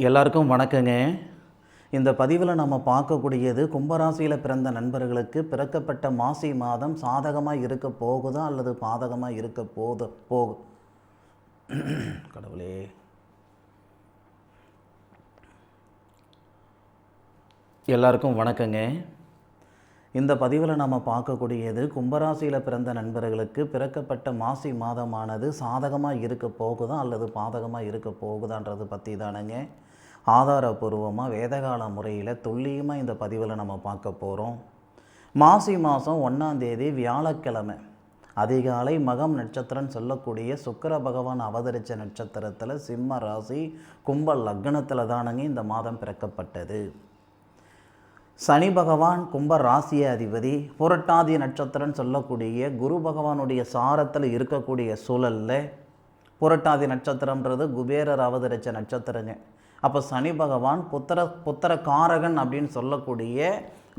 எல்லாருக்கும் வணக்கங்க. இந்த பதிவில் நம்ம பார்க்கக்கூடியது கும்பராசியில் பிறந்த நண்பர்களுக்கு பிறக்கப்பட்ட மாசி மாதம் சாதகமாக இருக்க போகுதா அல்லது பாதகமாக இருக்க போகும். கடவுளே, எல்லாருக்கும் வணக்கங்க. இந்த பதிவில் நம்ம பார்க்கக்கூடியது கும்பராசியில் பிறந்த நண்பர்களுக்கு பிறக்கப்பட்ட மாசி மாதமானது சாதகமாக இருக்க போகுதா அல்லது பாதகமாக இருக்க போகுதான்றது பற்றி தானுங்க. ஆதாரபூர்வமாக வேதகால முறையில் துல்லியமாக இந்த பதிவில் நம்ம பார்க்க போகிறோம். மாசி மாதம் 1ஆம் தேதி வியாழக்கிழமை அதிகாலை மகம் நட்சத்திரம் சொல்லக்கூடிய சுக்கிர பகவான் அவதரித்த நட்சத்திரத்தில் சிம்ம ராசி கும்ப லக்னத்தில் தானுங்க இந்த மாதம் பிறக்கப்பட்டது. சனி பகவான் கும்ப ராசிய அதிபதி புரட்டாதி நட்சத்திரம் சொல்லக்கூடிய குரு பகவானுடைய சாரத்தில் இருக்கக்கூடிய சூழலில் புரட்டாதி நட்சத்திரம்ன்றது குபேரர் அவதரித்த நட்சத்திரங்க. அப்போ சனி பகவான் புத்திர காரகன் அப்படின்னு சொல்லக்கூடிய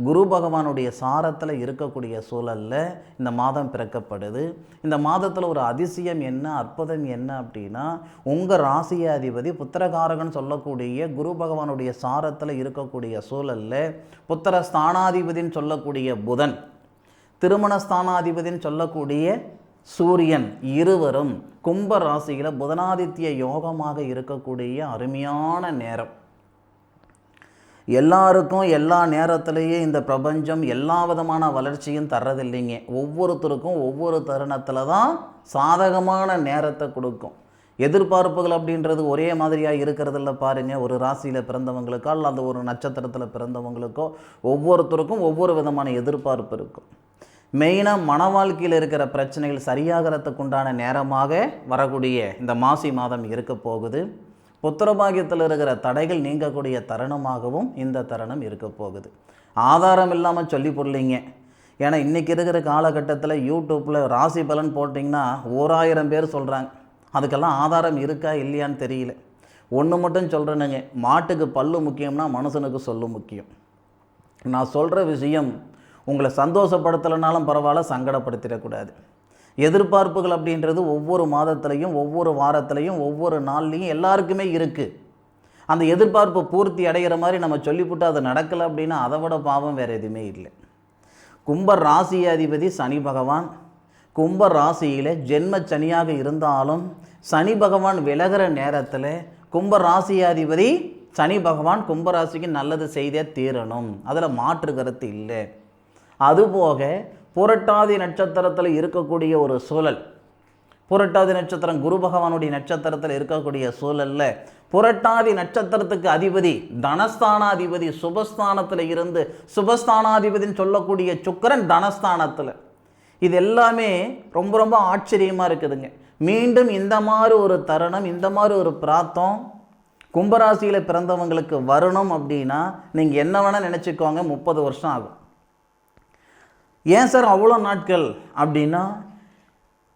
குரு பகவானுடைய சாரத்தில் இருக்கக்கூடிய சூழலில் இந்த மாதம் பிறக்கப்படுது. இந்த மாதத்தில் ஒரு அதிசயம் என்ன, அற்புதம் என்ன அப்படின்னா, உங்கள் ராசிய அதிபதி புத்திரகாரகன் சொல்லக்கூடிய குரு பகவானுடைய சாரத்தில் இருக்கக்கூடிய சூழலில் புத்திர ஸ்தானாதிபதின்னு சொல்லக்கூடிய புதன், திருமண ஸ்தானாதிபதின்னு சொல்லக்கூடிய சூரியன் இருவரும் கும்ப ராசியில் புதனாதித்ய யோகமாக இருக்கக்கூடிய அருமையான நேரம். எல்லாருக்கும் எல்லா நேரத்திலேயே இந்த பிரபஞ்சம் எல்லா விதமான வளர்ச்சியும் தர்றதில்லைங்க. ஒவ்வொருத்தருக்கும் ஒவ்வொரு தருணத்தில் தான் சாதகமான நேரத்தை கொடுக்கும். எதிர்பார்ப்புகள் அப்படின்றது ஒரே மாதிரியாக இருக்கிறதில்ல பாருங்கள். ஒரு ராசியில் பிறந்தவங்களுக்கோ அல்ல அந்த ஒரு நட்சத்திரத்தில் பிறந்தவங்களுக்கோ ஒவ்வொருத்தருக்கும் ஒவ்வொரு விதமான எதிர்பார்ப்பு இருக்கும். மெயினாக மன வாழ்க்கையில் இருக்கிற பிரச்சனைகள் சரியாகிறதுக்கு உண்டான நேரமாக வரக்கூடிய இந்த மாசி மாதம் இருக்க போகுது. புத்திரபாகியத்தில் இருக்கிற தடைகள் நீங்கக்கூடிய தருணமாகவும் இந்த தருணம் இருக்க போகுது. ஆதாரம் இல்லாமல் சொல்லி போடலிங்க. ஏன்னா இன்றைக்கி இருக்கிற காலகட்டத்தில் யூடியூப்பில் ராசி பலன் போட்டிங்கன்னா 1000 பேர் சொல்கிறாங்க. அதுக்கெல்லாம் ஆதாரம் இருக்கா இல்லையான்னு தெரியல. ஒன்று மட்டும் சொல்கிறேனுங்க, மாட்டுக்கு பல்லு முக்கியம்னா மனுஷனுக்கு சொல்லு முக்கியம். நான் சொல்கிற விஷயம் உங்களை சந்தோஷப்படுத்தலைனாலும் பரவாயில்ல, சங்கடப்படுத்திடக்கூடாது. எதிர்பார்ப்புகள் அப்படின்றது ஒவ்வொரு மாதத்துலேயும் ஒவ்வொரு வாரத்துலேயும் ஒவ்வொரு நாள்லேயும் எல்லாருக்குமே இருக்குது. அந்த எதிர்பார்ப்பு பூர்த்தி அடைகிற மாதிரி நம்ம சொல்லிவிட்டு அது நடக்கலை அப்படின்னா அதை விட பாவம் வேறு எதுவுமே இல்லை. கும்ப ராசிய அதிபதி சனி பகவான் கும்ப ராசியில் ஜென்ம சனியாக இருந்தாலும் சனி பகவான் விலகிற நேரத்தில் கும்ப ராசியாதிபதி சனி பகவான் கும்பராசிக்கு நல்லது செய்தே தீரணும், அதில் மாற்று கருத்து இல்லை. அதுபோக புரட்டாதி நட்சத்திரத்தில் இருக்கக்கூடிய ஒரு சூழல், புரட்டாதி நட்சத்திரம் குரு பகவானுடைய நட்சத்திரத்தில் இருக்கக்கூடிய சூழலில் புரட்டாதி நட்சத்திரத்துக்கு அதிபதி தனஸ்தானாதிபதி சுபஸ்தானத்தில் இருந்து சுபஸ்தானாதிபதின்னு சொல்லக்கூடிய சுக்கிரன் தனஸ்தானத்தில். இது எல்லாமே ரொம்ப ரொம்ப ஆச்சரியமாக இருக்குதுங்க. மீண்டும் இந்த மாதிரி ஒரு தருணம், இந்த மாதிரி ஒரு பிரார்த்தம் கும்பராசியில் பிறந்தவங்களுக்கு வரணும் அப்படின்னா நீங்கள் என்ன வேணால் நினச்சிக்கோங்க, 30 வருஷம் ஆகும். ஏன் சார் அவ்வளோ நாட்கள் அப்படின்னா,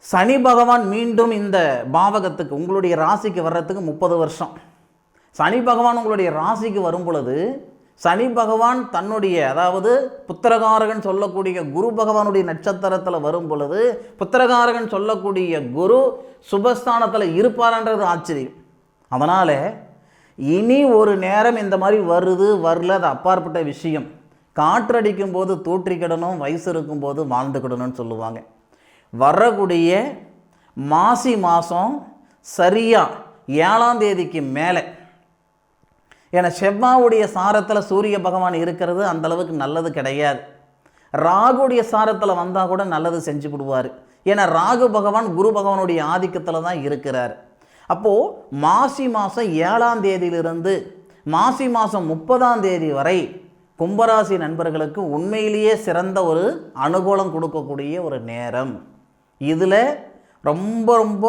சனி பகவான் மீண்டும் இந்த பாவகத்துக்கு உங்களுடைய ராசிக்கு வர்றதுக்கு 30 வருஷம். சனி பகவான் உங்களுடைய ராசிக்கு வரும் பொழுது சனி பகவான் தன்னுடைய அதாவது புத்திரகாரகன் சொல்லக்கூடிய குரு பகவானுடைய நட்சத்திரத்தில் வரும் பொழுது புத்திரகாரகன் சொல்லக்கூடிய குரு சுபஸ்தானத்தில் இருப்பார்ன்றது ஆச்சரியம். அதனால் இனி ஒரு நேரம் இந்த மாதிரி வருது வரல, அது அப்பாற்பட்ட விஷயம். காற்றடிக்கும் போது தூற்றிக்கிடணும், வயசு இருக்கும்போது வாழ்ந்துக்கிடணும்னு சொல்லுவாங்க. வரக்கூடிய மாசி மாதம் சரியாக 7ஆம் தேதிக்கு மேலே, ஏன்னா செவ்வாவுடைய சாரத்தில் சூரிய பகவான் இருக்கிறது அந்தளவுக்கு நல்லது கிடையாது. ராகுடைய சாரத்தில் வந்தால் கூட நல்லது செஞ்சு விடுவார். ஏன்னா ராகு பகவான் குரு பகவானுடைய ஆதிக்கத்தில் தான் இருக்கிறார். அப்போது மாசி மாதம் 7ஆம் தேதியிலிருந்து மாசி மாதம் 30ஆம் தேதி வரை கும்பராசி நண்பர்களுக்கு உண்மையிலேயே சிறந்த ஒரு அனுகூலம் கொடுக்கக்கூடிய ஒரு நேரம். இதில் ரொம்ப ரொம்ப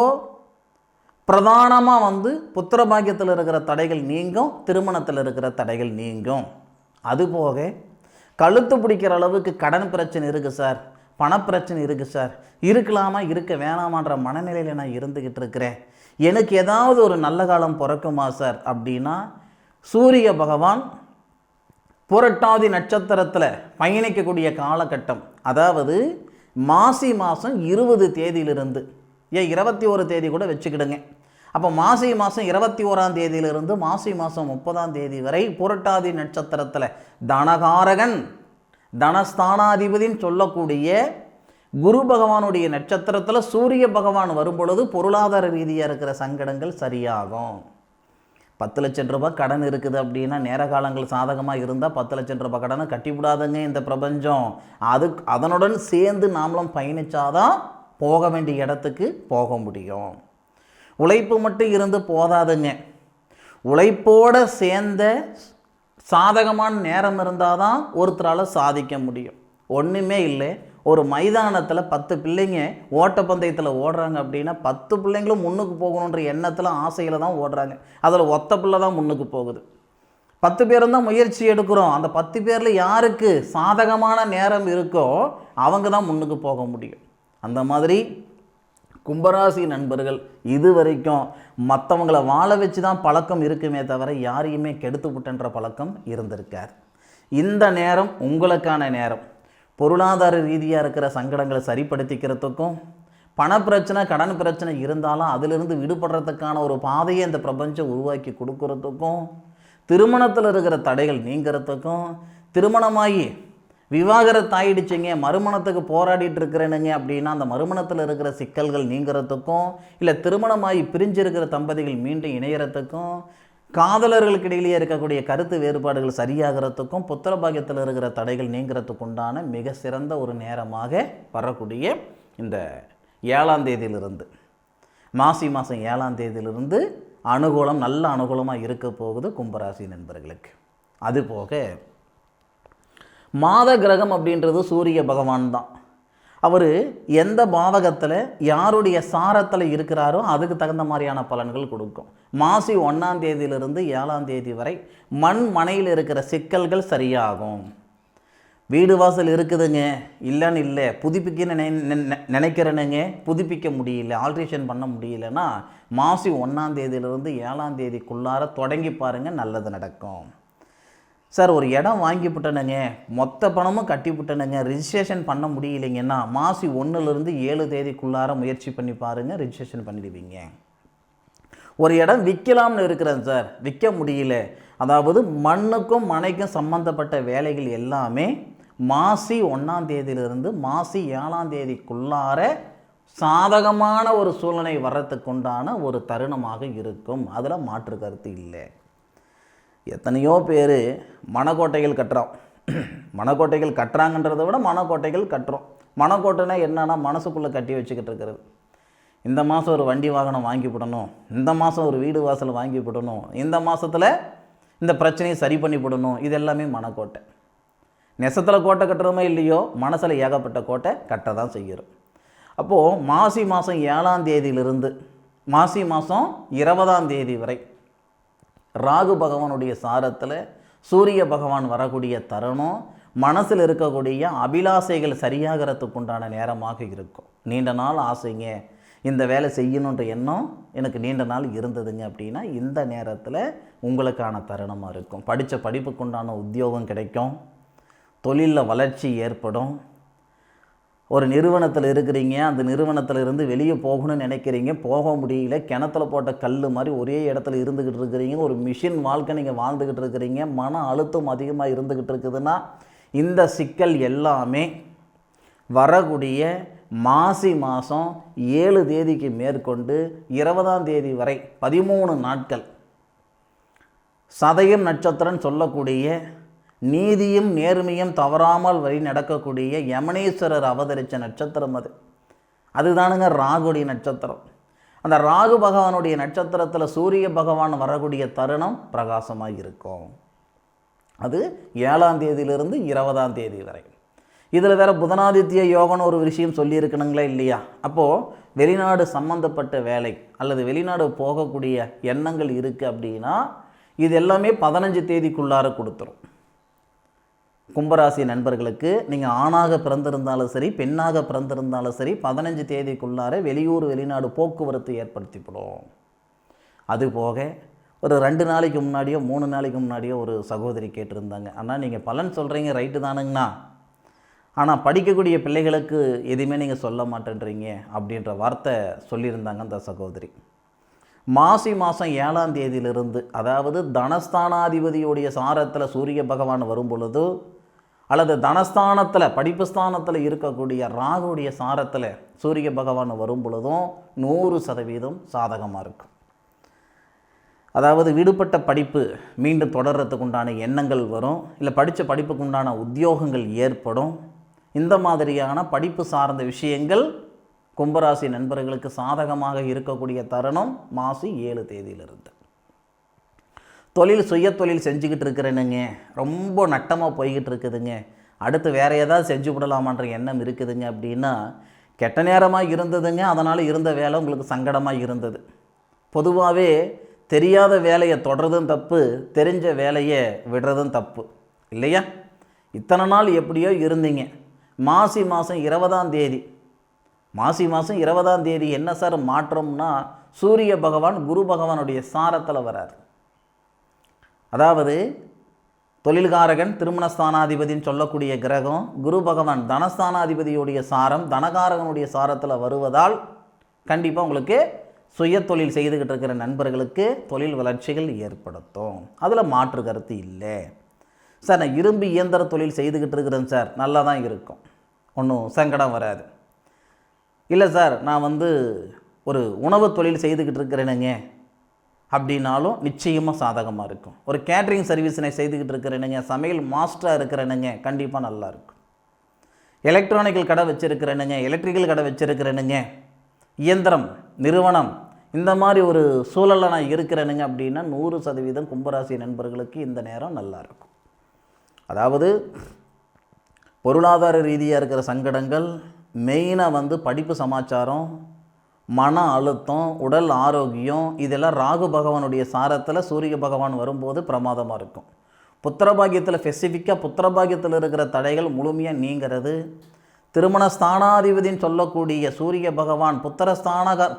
பிரதானமாக புத்திர பாக்கியத்தில் இருக்கிற தடைகள் நீங்கும், திருமணத்தில் இருக்கிற தடைகள் நீங்கும். அதுபோக கழுத்து பிடிக்கிற அளவுக்கு கடன் பிரச்சனை இருக்குது சார், பணப்பிரச்சனை இருக்குது சார், இருக்கலாமா இருக்க வேணாமான்ற மனநிலையில் நான் இருந்துக்கிட்டு இருக்கிறேன், எனக்கு ஏதாவது ஒரு நல்ல காலம் பிறக்குமா சார் அப்படின்னா, சூரிய பகவான் புரட்டாதி நட்சத்திரத்தில் பயணிக்கக்கூடிய காலகட்டம், அதாவது மாசி மாதம் 20 தேதியிலிருந்து 21 தேதி கூட வச்சுக்கிடுங்க. அப்போ மாசி மாதம் 21ஆம் தேதியிலிருந்து மாசி மாதம் 30ஆம் தேதி வரை புரட்டாதி நட்சத்திரத்தில் தனகாரகன் தனஸ்தானாதிபதின்னு சொல்லக்கூடிய குரு பகவானுடைய நட்சத்திரத்தில் சூரிய பகவான் வரும்பொழுது பொருளாதார ரீதியாக இருக்கிற சங்கடங்கள் சரியாகும். 10 லட்சம் ரூபாய் கடன் இருக்குது அப்படின்னா நேர காலங்கள் சாதகமாக இருந்தால் 10 லட்சம் ரூபாய் கடனை கட்டிவிடாதுங்க இந்த பிரபஞ்சம். அதனுடன் சேர்ந்து நாமளும் பயணித்தாதான் போக வேண்டிய இடத்துக்கு போக முடியும். உழைப்பு மட்டும் இருந்து போதாதுங்க, உழைப்போடு சேர்ந்த சாதகமான நேரம் இருந்தால் தான் ஒருத்தரால் சாதிக்க முடியும். ஒன்றுமே இல்லை, ஒரு மைதானத்தில் 10 பிள்ளைங்க ஓட்டப்பந்தயத்தில் ஓடுறாங்க அப்படின்னா 10 பிள்ளைங்களும் முன்னுக்கு போகணுன்ற எண்ணத்தில் ஆசையில் தான் ஓடுறாங்க. அதில் ஒத்த பிள்ளை தான் முன்னுக்கு போகுது. 10 பேரும் தான் முயற்சி எடுக்கிறோம். அந்த 10 பேரில் யாருக்கு சாதகமான நேரம் இருக்கோ அவங்க தான் முன்னுக்கு போக முடியும். அந்த மாதிரி கும்பராசி நண்பர்கள் இது வரைக்கும் மற்றவங்களை வாழ வச்சு தான் பழக்கம் இருக்குமே தவிர யாரையுமே கெடுத்து விட்டுன்ற பழக்கம் இருந்திருக்கார். இந்த நேரம் உங்களுக்கான நேரம். பொருளாதார ரீதியாக இருக்கிற சங்கடங்களை சரிப்படுத்திக்கிறதுக்கும், பணப்பிரச்சனை கடன் பிரச்சனை இருந்தாலும் அதிலிருந்து விடுபடுறதுக்கான ஒரு பாதையை இந்த பிரபஞ்சம் உருவாக்கி கொடுக்கறதுக்கும், திருமணத்தில் இருக்கிற தடைகள் நீங்கிறதுக்கும், திருமணமாகி விவாகரத்து ஆயிடுச்சுங்க மறுமணத்துக்கு போராடிட்டு இருக்கிறேனுங்க அப்படின்னா அந்த மறுமணத்தில் இருக்கிற சிக்கல்கள் நீங்கிறதுக்கும், இல்லை திருமணமாகி பிரிஞ்சிருக்கிற தம்பதிகள் மீண்டும் இணையறதுக்கும், காதலர்களுக்கு இடையிலேயே இருக்கக்கூடிய கருத்து வேறுபாடுகள் சரியாகிறதுக்கும், புத்திர பாக்கியத்தில் இருக்கிற தடைகள் நீங்கிறதுக்கு உண்டான மிக சிறந்த ஒரு நேரமாக வரக்கூடிய இந்த 7ஆம் தேதியிலிருந்து மாசி மாதம் 7ஆம் தேதியிலிருந்து அனுகூலம் நல்ல அனுகூலமாக இருக்க போகுது கும்பராசி நண்பர்களுக்கு. அதுபோக மாத கிரகம் அப்படின்றது சூரிய பகவான் தான். அவர் எந்த பாவகத்தில் யாருடைய சாரத்தில் இருக்கிறாரோ அதுக்கு தகுந்த மாதிரியான பலன்கள் கொடுக்கும். மாசி 1ஆம் தேதியிலிருந்து 7ஆம் தேதி வரை மண் மனையில் இருக்கிற சிக்கல்கள் சரியாகும். வீடு வாசல் இருக்குதுங்க இல்லைன்னு இல்லை, புதுப்பிக்க நினைக்கிறேனுங்க புதுப்பிக்க முடியல, ஆல்ட்ரேஷன் பண்ண முடியலன்னா மாசி 1ஆம் தேதியிலிருந்து 7ஆம் தேதிக்குள்ளார தொடங்கி பாருங்கள், நல்லது நடக்கும். சார் ஒரு இடம் வாங்கிவிட்டனுங்க மொத்த பணமும் கட்டிவிட்டனுங்க ரிஜிஸ்ட்ரேஷன் பண்ண முடியலைங்கன்னா மாசி 1லிருந்து 7 தேதிக்குள்ளார முயற்சி பண்ணி பாருங்கள், ரிஜிஸ்ட்ரேஷன் பண்ணிடுவீங்க. ஒரு இடம் விற்கலாம்னு இருக்கிறேன் சார் விற்க முடியல, அதாவது மண்ணுக்கும் மனைக்கும் சம்பந்தப்பட்ட வேலைகள் எல்லாமே மாசி 1ஆம் தேதியிலிருந்து மாசி 7ஆம் தேதிக்குள்ளார சாதகமான ஒரு சூழ்நிலை வர்றதுக்குண்டான ஒரு தருணமாக இருக்கும். அதில் மாற்று கருத்து இல்லை. எத்தனையோ பேர் மனக்கோட்டைகள் கட்டுறோம், மனக்கோட்டைகள் கட்டுறாங்கன்றதை விட மனக்கோட்டைகள் கட்டுறோம். மனக்கோட்டைனா என்னன்னா மனசுக்குள்ளே கட்டி வச்சுக்கிட்டு இருக்கிறது. இந்த மாதம் ஒரு வண்டி வாகனம் வாங்கி விடணும், இந்த மாதம் ஒரு வீடு வாசல் வாங்கி விடணும், இந்த மாதத்தில் இந்த பிரச்சனையை சரி பண்ணி விடணும், இது எல்லாமே மனக்கோட்டை. நெசத்தில் கோட்டை கட்டுறோமோ இல்லையோ மனசில் ஏகப்பட்ட கோட்டை கட்ட தான் செய்கிறோம். அப்போது மாசி மாதம் 7ஆம் தேதியிலிருந்து மாசி மாதம் 20ஆம் தேதி வரை ராகு பகவானுடைய சாரத்தில் சூரிய பகவான் வரக்கூடிய தருணம் மனசில் இருக்கக்கூடிய அபிலாசைகள் சரியாகிறதுக்கு உண்டான நேரமாக இருக்கும். நீண்ட நாள் ஆசைங்க, இந்த வேலை செய்யணுன்ற எண்ணம் எனக்கு நீண்ட நாள் இருந்ததுங்க அப்படின்னா இந்த நேரத்தில் உங்களுக்கான தருணமாக இருக்கும். படித்த படிப்புக்குண்டான உத்தியோகம் கிடைக்கும், தொழிலில் வளர்ச்சி ஏற்படும். ஒரு நிறுவனத்தில் இருக்கிறீங்க, அந்த நிறுவனத்தில் இருந்து வெளியே போகணும்னு நினைக்கிறீங்க, போக முடியல, கிணத்துல போட்ட கல் மாதிரி ஒரே இடத்துல இருந்துக்கிட்டு இருக்கிறீங்க, ஒரு மிஷின் வாழ்க்கை நீங்கள் வாழ்ந்துக்கிட்டு இருக்கிறீங்க, மன அழுத்தம் அதிகமாக இருந்துக்கிட்டு இருக்குதுன்னா இந்த சிக்கல் எல்லாமே வரக்கூடிய மாசி மாதம் 7 தேதிக்கு மேற்கொண்டு 20ஆம் தேதி வரை 13 நாட்கள் சதயம் நட்சத்திரம் சொல்லக்கூடிய நீதியும் நேர்மையும் தவறாமல் வழி நடக்கக்கூடிய யமனேஸ்வரர் அவதரித்த நட்சத்திரம் அதுதானுங்க ராகுடைய நட்சத்திரம். அந்த ராகு பகவானுடைய நட்சத்திரத்தில் சூரிய பகவான் வரக்கூடிய தருணம் பிரகாசமாக இருக்கும். அது 7ஆம் தேதியிலிருந்து 20ஆம் தேதி வரை. இதில் வேறு புதனாதித்ய யோகம்னு ஒரு விஷயம் சொல்லியிருக்கணுங்களா இல்லையா? அப்போது வெளிநாடு சம்பந்தப்பட்ட வேலை அல்லது வெளிநாடு போகக்கூடிய எண்ணங்கள் இருக்குது அப்படின்னா இது எல்லாமே 15 தேதிக்குள்ளார கொடுத்துரும். கும்பராசி நண்பர்களுக்கு நீங்கள் ஆணாக பிறந்திருந்தாலும் சரி பெண்ணாக பிறந்திருந்தாலும் சரி 15 தேதிக்குள்ளார வெளியூர் வெளிநாடு போக்குவரத்து ஏற்படுத்திவிடும். அதுபோக ஒரு 2 நாளைக்கு முன்னாடியோ 3 நாளைக்கு முன்னாடியோ ஒரு சகோதரி கேட்டிருந்தாங்க, ஆனால் நீங்கள் பலன் சொல்கிறீங்க ரைட்டு தானுங்கண்ணா, ஆனால் படிக்கக்கூடிய பிள்ளைகளுக்கு எதுவுமே நீங்கள் சொல்ல மாட்டேன்றீங்க அப்படின்ற வார்த்தை சொல்லியிருந்தாங்க அந்த சகோதரி. மாசி மாதம் 7ஆம் தேதியிலிருந்து, அதாவது தனஸ்தானாதிபதியுடைய சாரத்தில் சூரிய பகவான் வரும் பொழுது, அல்லது தனஸ்தானத்தில் படிப்பு ஸ்தானத்தில் இருக்கக்கூடிய ராகுடைய சாரத்தில் சூரிய பகவான் வரும் பொழுதும் 100% சாதகமாக இருக்கும். அதாவது விடுபட்ட படிப்பு மீண்டும் தொடர்றதுக்கு உண்டான எண்ணங்கள் வரும், இல்லை படித்த படிப்புக்கு உண்டான உத்தியோகங்கள் ஏற்படும். இந்த மாதிரியான படிப்பு சார்ந்த விஷயங்கள் கும்பராசி நண்பர்களுக்கு சாதகமாக இருக்கக்கூடிய தருணம் மாசி 7 தேதியிலிருந்து. தொழில் சுய தொழில் செஞ்சுக்கிட்டு இருக்கிறேனுங்க, ரொம்ப நட்டமாக போய்கிட்டு இருக்குதுங்க, அடுத்து வேறு ஏதாவது செஞ்சு விடலாமான்ற எண்ணம் இருக்குதுங்க அப்படின்னா கெட்ட நேரமாக இருந்ததுங்க. அதனால் இருந்த வேலை உங்களுக்கு சங்கடமாக இருந்தது. பொதுவாகவே தெரியாத வேலையை தொடர்றதும் தப்பு, தெரிஞ்ச வேலையை விடுறதும் தப்பு இல்லையா? இத்தனை நாள் எப்படியோ இருந்தீங்க. மாசி மாதம் 20ஆம் தேதி, மாசி மாதம் 20ஆம் தேதி என்ன சார் மாற்றம்னா, சூரிய பகவான் குரு பகவானுடைய சாரத்தில் வரார். அதாவது தொழில்காரகன் திருமணஸ்தானாதிபதினு சொல்லக்கூடிய கிரகம் குரு பகவான் தனஸ்தானாதிபதியுடைய சாரம் தனகாரகனுடைய சாரத்தில் வருவதால் கண்டிப்பாக உங்களுக்கு சுய தொழில் செய்துக்கிட்டு இருக்கிற நண்பர்களுக்கு தொழில் வளர்ச்சிகள் ஏற்படுத்தும். அதில் மாற்று கருத்து இல்லை. சார் நான் இரும்பு இயந்திர தொழில் செய்துக்கிட்டு இருக்கிறேன் சார், நல்லா தான் இருக்கும், ஒன்றும் சங்கடம் வராது. இல்லை சார் நான் ஒரு உணவு தொழில் செய்துக்கிட்டு இருக்கிறேனுங்க அப்படின்னாலும் நிச்சயமாக சாதகமாக இருக்கும். ஒரு கேட்ரிங் சர்வீஸினை செய்துக்கிட்டு இருக்கிறேனுங்க, சமையல் மாஸ்டராக இருக்கிறேனுங்க, கண்டிப்பாக நல்லாயிருக்கும். எலக்ட்ரானிக்கல் கடை வச்சுருக்கிறேனுங்க, எலக்ட்ரிக்கல் கடை வச்சுருக்கிறேனுங்க, இயந்திரம் நிறுவனம், இந்த மாதிரி ஒரு சூழலில் நான் இருக்கிறேனுங்க அப்படின்னா 100% கும்பராசி நண்பர்களுக்கு இந்த நேரம் நல்லாயிருக்கும். அதாவது பொருளாதார ரீதியாக இருக்கிற சங்கடங்கள், மெயினாக படிப்பு சமாச்சாரம், மன அழுத்தம், உடல் ஆரோக்கியம், இதெல்லாம் ராகு பகவானுடைய சாரத்தில் சூரிய பகவான் வரும்போது பிரமாதமாக இருக்கும். புத்திரபாகியத்தில் ஸ்பெசிஃபிக்காக புத்திரபாகியத்தில் இருக்கிற தடைகள் முழுமையாக நீங்கிறது. திருமண ஸ்தானாதிபதினு சொல்லக்கூடிய சூரிய பகவான்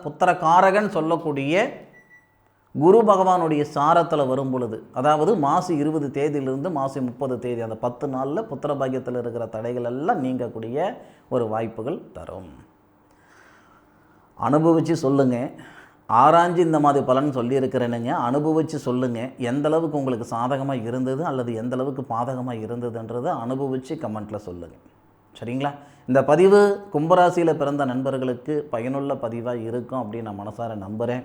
புத்திரகாரகன் சொல்லக்கூடிய குரு பகவானுடைய சாரத்தில் வரும் பொழுது, அதாவது மாசி 20 தேதியிலிருந்து மாசி 30 தேதி, அந்த 10 நாளில் புத்திரபாகியத்தில் இருக்கிற தடைகள் எல்லாம் நீங்கக்கூடிய ஒரு வாய்ப்புகள் தரும். அனுபவித்து சொல்லுங்கள். ஆராய்ஞ்சு இந்த மாதிரி பலன் சொல்லியிருக்கிறேனுங்க, அனுபவித்து சொல்லுங்கள். எந்த அளவுக்கு உங்களுக்கு சாதகமாக இருந்தது அல்லது எந்த அளவுக்கு பாதகமாக இருந்ததுன்றதை அனுபவித்து கமெண்ட்டில் சொல்லுங்கள். சரிங்களா? இந்த பதிவு கும்பராசியில் பிறந்த நண்பர்களுக்கு பயனுள்ள பதிவாக இருக்கும் அப்படின்னு நான் மனசார நம்புகிறேன்.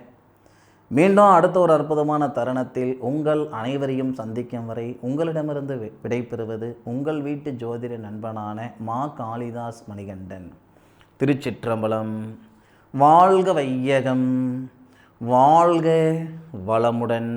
மீண்டும் அடுத்த ஒரு அற்புதமான தருணத்தில் உங்கள் அனைவரையும் சந்திக்கும் வரை உங்களிடமிருந்து விடைபெறுவது உங்கள் வீட்டு ஜோதிட நண்பனான மா காளிதாஸ் மணிகண்டன். திருச்சிற்றம்பலம். வாழ்க வையகம், வாழ்க வளமுடன்.